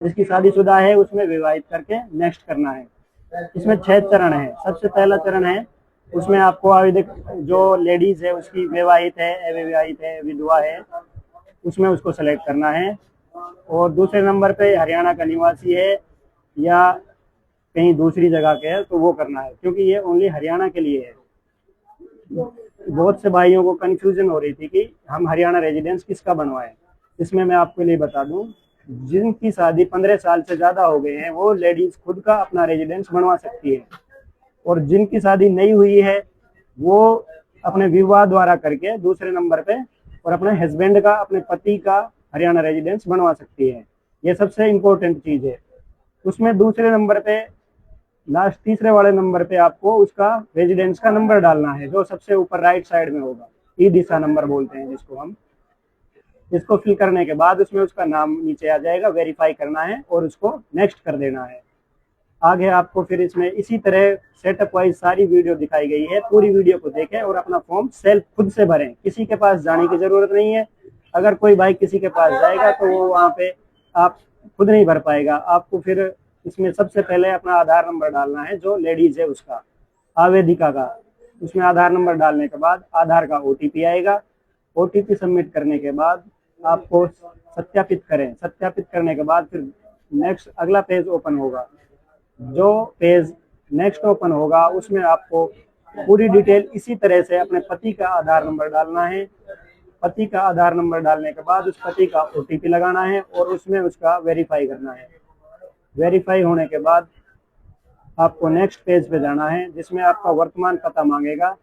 जिसकी शादीशुदा है उसमें विवाहित करके नेक्स्ट करना है। इसमें 6 चरण है। सबसे पहला चरण है, उसमें आपको आवेदक जो लेडीज है उसकी विवाहित है, अविवाहित है, विधवा है, उसमें उसको सेलेक्ट करना है। और दूसरे नंबर पे हरियाणा का निवासी है या कहीं दूसरी जगह के है तो वो करना है, क्योंकि ये ओनली हरियाणा के लिए है। बहुत से भाइयों को कंफ्यूजन हो रही थी कि हम हरियाणा रेजिडेंस किसका बनवाएं। इसमें मैं आपके लिए बता दूं, जिनकी शादी 15 साल से ज्यादा हो गए हैं वो लेडीज खुद का अपना रेजिडेंस बनवा सकती है, और जिनकी शादी नहीं हुई है वो अपने विवाह द्वारा करके दूसरे नंबर पे और अपने हस्बैंड का, अपने पति का हरियाणा रेजिडेंस बनवा सकती है। ये सबसे इम्पोर्टेंट चीज है। उसमें दूसरे नंबर पे, लास्ट तीसरे वाले नंबर पे आपको उसका रेजिडेंस का नंबर डालना है, जो सबसे ऊपर राइट साइड में होगा। ई दिशा नंबर बोलते हैं जिसको हम। इसको फिल करने के बाद उसमें उसका नाम नीचे आ जाएगा, वेरीफाई करना है और उसको नेक्स्ट कर देना है। आगे आपको फिर इसमें इसी तरह सेटअप वाइज सारी वीडियो दिखाई गई है। पूरी वीडियो को देखें और अपना फॉर्म सेल्फ खुद से भरें, किसी के पास जाने की जरूरत नहीं है। अगर कोई भाई किसी के पास जाएगा तो वो वहाँ पे आप खुद नहीं भर पाएगा। आपको फिर इसमें सबसे पहले अपना आधार नंबर डालना है, जो लेडीज है उसका, आवेदिका का। उसमें आधार नंबर डालने के बाद आधार का ओटीपी आएगा। ओटीपी सबमिट करने के बाद आपको सत्यापित करें। सत्यापित करने के बाद फिर नेक्स्ट अगला पेज ओपन होगा। जो पेज नेक्स्ट ओपन होगा उसमें आपको पूरी डिटेल इसी तरह से अपने पति का आधार नंबर डालना है। पति का आधार नंबर डालने के बाद उस पति का ओटीपी लगाना है और उसमें उसका वेरीफाई करना है। वेरीफाई होने के बाद आपको नेक्स्ट पेज पे जाना है, जिसमें आपका वर्तमान पता मांगेगा।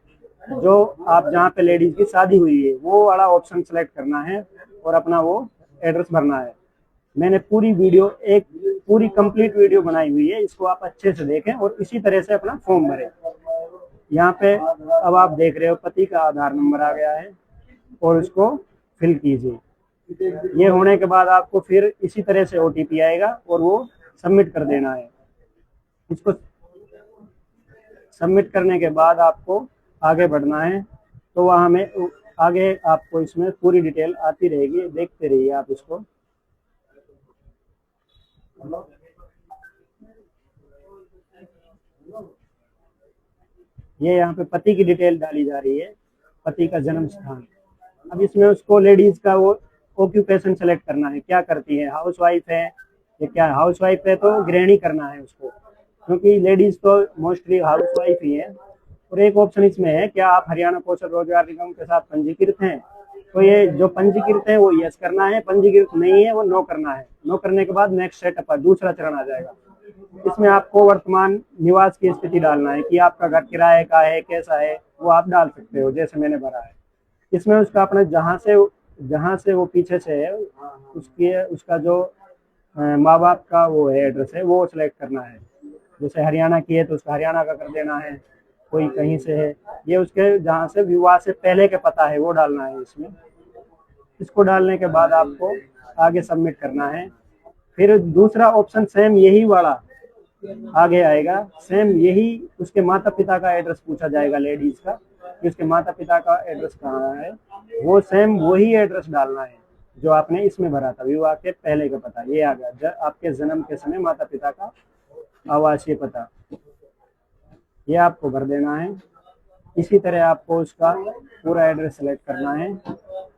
जो आप जहाँ पे लेडीज की शादी हुई है वो वाला ऑप्शन सेलेक्ट करना है और अपना वो एड्रेस भरना है। मैंने पूरी वीडियो, एक पूरी कंप्लीट वीडियो बनाई हुई है, इसको आप अच्छे से देखें और इसी तरह से अपना फॉर्म भरें। यहाँ पे अब आप देख रहे हो पति का आधार नंबर आ गया है और उसको फिल कीजिए। ये होने के बाद आपको फिर इसी तरह से ओटीपी आएगा और वो सबमिट कर देना है। इसको सबमिट करने के बाद आपको आगे बढ़ना है। तो वहाँ में आगे आपको इसमें पूरी डिटेल आती रहेगी, देखते रहिए आप इसको। ये यहाँ पे पति की डिटेल डाली जा रही है, पति का जन्म स्थान। अब इसमें उसको लेडीज का वो ऑक्यूपेशन सेलेक्ट करना है, क्या करती है, हाउस वाइफ है या क्या। हाउस वाइफ है तो गृहिणी करना है उसको, क्योंकि लेडीज तो मोस्टली हाउस वाइफ ही है। और एक ऑप्शन इसमें है, क्या आप हरियाणा कौशल रोजगार निगम के साथ पंजीकृत हैं। तो ये जो पंजीकृत है वो यस करना है, पंजीकृत नहीं है वो नो करना है। नो करने के बाद नेक्स्ट सेटअप पर दूसरा चरण आ जाएगा। इसमें आपको वर्तमान निवास की स्थिति डालना है कि आपका घर किराए का है, कैसा है, वो आप डाल सकते हो जैसे मैंने भरा है। इसमें उसका अपना जहाँ से वो पीछे से है उसकी उसका जो माँ बाप का वो है एड्रेस है वो सिलेक्ट करना है। जैसे हरियाणा की है तो उसका हरियाणा का कर देना है, कोई कहीं से है ये उसके जहाँ से विवाह से पहले का पता है वो डालना है इसमें। इसको डालने के बाद आपको आगे सबमिट करना है। फिर दूसरा ऑप्शन सेम यही वाला आगे आएगा, सेम यही उसके माता पिता का एड्रेस पूछा जाएगा लेडीज का कि उसके माता पिता का एड्रेस कहाँ है। वो सेम वही एड्रेस डालना है जो आपने इसमें भरा था, विवाह के पहले का पता। ये आ गया आपके जन्म के समय माता पिता का आवासीय पता, ये आपको भर देना है। इसी तरह आपको उसका पूरा एड्रेस सेलेक्ट करना है,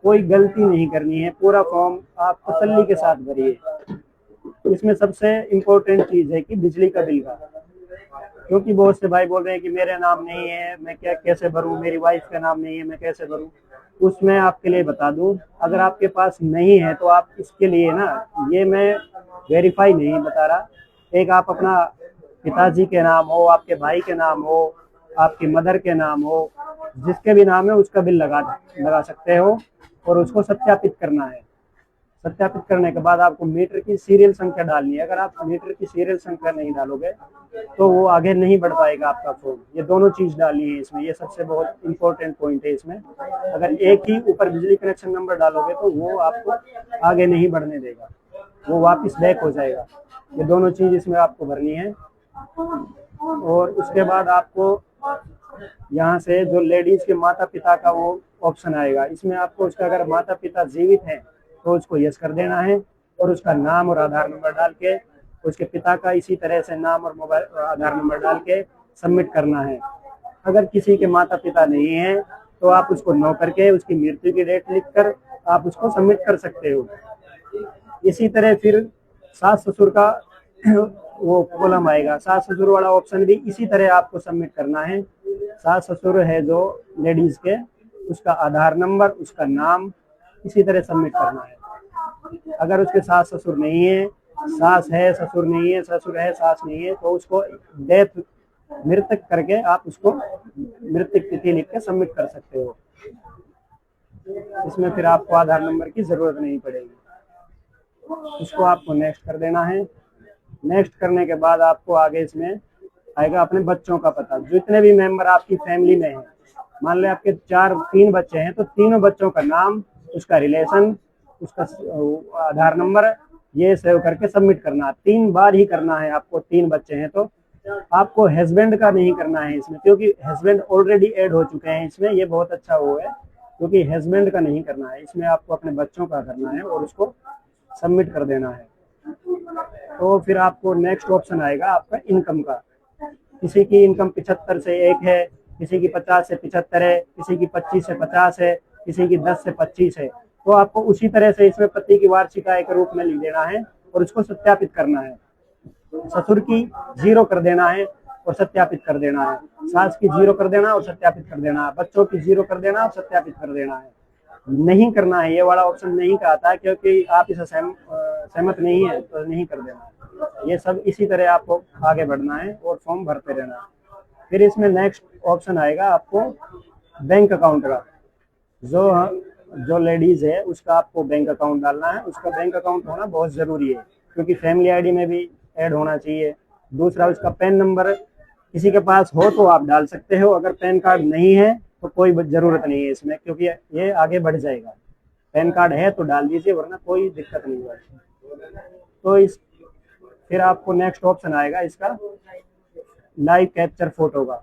कोई गलती नहीं करनी है। पूरा फॉर्म आप तसल्ली के साथ भरिए। इसमें सबसे इम्पोर्टेंट चीज है कि बिजली का बिल का, क्योंकि बहुत से भाई बोल रहे हैं कि मेरे नाम नहीं है, मैं क्या कैसे भरूं, मेरी वाइफ का नाम नहीं है, मैं कैसे भरूं। उसमें आपके लिए बता दूं, अगर आपके पास नहीं है तो आप इसके लिए ना, ये मैं वेरीफाई नहीं बता रहा, एक आप अपना पिताजी के नाम हो, आपके भाई के नाम हो, आपकी मदर के नाम हो, जिसके भी नाम है उसका बिल लगा सकते हो और उसको सत्यापित करना है। सत्यापित करने के बाद आपको मीटर की सीरियल संख्या डालनी है। अगर आप मीटर की सीरियल संख्या नहीं डालोगे तो वो आगे नहीं बढ़ पाएगा आपका फॉर्म। ये दोनों चीज डालनी है इसमें, ये सबसे बहुत इंपॉर्टेंट पॉइंट है इसमें। अगर एक ही ऊपर बिजली कनेक्शन नंबर डालोगे तो वो आपको आगे नहीं बढ़ने देगा, वो वापस बैक हो जाएगा। ये दोनों चीज इसमें आपको भरनी है। और उसके बाद आपको यहाँ से जो लेडीज के माता पिता का वो ऑप्शन आएगा, इसमें आपको उसका अगर माता पिता जीवित हैं तो उसको यस कर देना है, और उसका नाम और आधार नंबर डाल के, उसके पिता का इसी तरह से नाम और मोबाइल आधार नंबर डाल के सबमिट करना है। अगर किसी के माता पिता नहीं है तो आप उसको नो करके उसकी मृत्यु की डेट लिखकर आप उसको सबमिट कर सकते हो। इसी तरह फिर सास ससुर का वो कॉलम आएगा, सास ससुर वाला ऑप्शन भी इसी तरह आपको सबमिट करना है। सास ससुर है जो लेडीज के, उसका आधार नंबर, उसका नाम इसी तरह सबमिट करना है। अगर उसके सास ससुर नहीं है, सास है ससुर नहीं है, ससुर है सास नहीं है, तो उसको डेथ मृतक करके आप उसको मृतक तिथि लिख के सबमिट कर सकते हो। इसमें फिर आपको आधार नंबर की जरूरत नहीं पड़ेगी। इसको आपको नेक्स्ट कर देना है। नेक्स्ट करने के बाद आपको आगे इसमें आएगा अपने बच्चों का पता। जितने भी मेंबर आपकी फैमिली में हैं, मान लें आपके 3 बच्चे हैं, तो तीनों बच्चों का नाम, उसका रिलेशन, उसका आधार नंबर, ये सेव करके सबमिट करना। 3 बार ही करना है आपको। 3 बच्चे हैं तो आपको हस्बैंड का नहीं करना है इसमें, क्योंकि हस्बैंड ऑलरेडी ऐड हो चुके हैं इसमें। ये बहुत अच्छा वो है, क्योंकि हस्बैंड का नहीं करना है इसमें, आपको अपने बच्चों का करना है और उसको सबमिट कर देना है। तो फिर आपको नेक्स्ट ऑप्शन आएगा आपका इनकम का। किसी की इनकम 75 से 1 है, किसी की 50 से 75 है, किसी की 25 से 50 है, किसी की 10 से 25 है। तो आपको उसी तरह से इसमें पति की वार्षिक आय के रूप में लिख देना है और उसको सत्यापित करना है। ससुर की 0 कर देना है और सत्यापित कर देना है, सास की 0 कर देना और सत्यापित कर देना है, बच्चों की 0 कर देना और सत्यापित कर देना है। नहीं करना है, ये वाला ऑप्शन नहीं कहता है, क्योंकि आप इसे सहमत नहीं है तो नहीं कर देना। ये सब इसी तरह आपको आगे बढ़ना है और फॉर्म भरते रहना है। फिर इसमें नेक्स्ट ऑप्शन आएगा आपको बैंक अकाउंट का। जो लेडीज है उसका आपको बैंक अकाउंट डालना है। उसका बैंक अकाउंट होना बहुत जरूरी है, क्योंकि फैमिली आईडी में भी ऐड होना चाहिए। दूसरा, उसका पैन नंबर किसी के पास हो तो आप डाल सकते हो, अगर पैन कार्ड नहीं है तो कोई जरूरत नहीं है इसमें, क्योंकि ये आगे बढ़ जाएगा। पैन कार्ड है तो डाल दीजिए, वरना कोई दिक्कत नहीं है। तो इस फिर आपको नेक्स्ट ऑप्शन आएगा इसका लाइव कैप्चर फोटो का।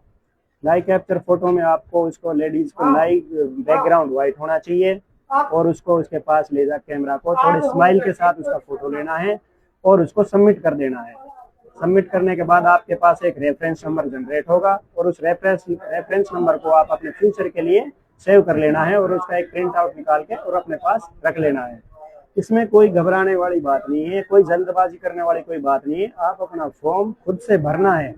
लाइव कैप्चर फोटो में आपको उसको लेडीज को लाइव बैकग्राउंड व्हाइट होना चाहिए और उसको उसके पास ले जा कैमरा को थोड़े स्माइल के साथ उसका फोटो लेना है और उसको सबमिट कर देना है। सबमिट करने के बाद आपके पास एक रेफरेंस नंबर जनरेट होगा और उस रेफरेंस नंबर को आप अपने फ्यूचर के लिए सेव कर लेना है और उसका एक प्रिंट आउट निकाल के और अपने पास रख लेना है। इसमें कोई घबराने वाली बात नहीं है, कोई जल्दबाजी करने वाली कोई बात नहीं है। आप अपना फॉर्म खुद से भरना है।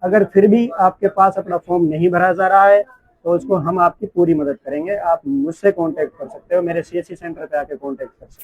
अगर फिर भी आपके पास अपना फॉर्म नहीं भरा जा रहा है तो उसको हम आपकी पूरी मदद करेंगे। आप मुझसे कांटेक्ट कर सकते हो, मेरे CSC सेंटर पे आके कांटेक्ट कर सकते हो।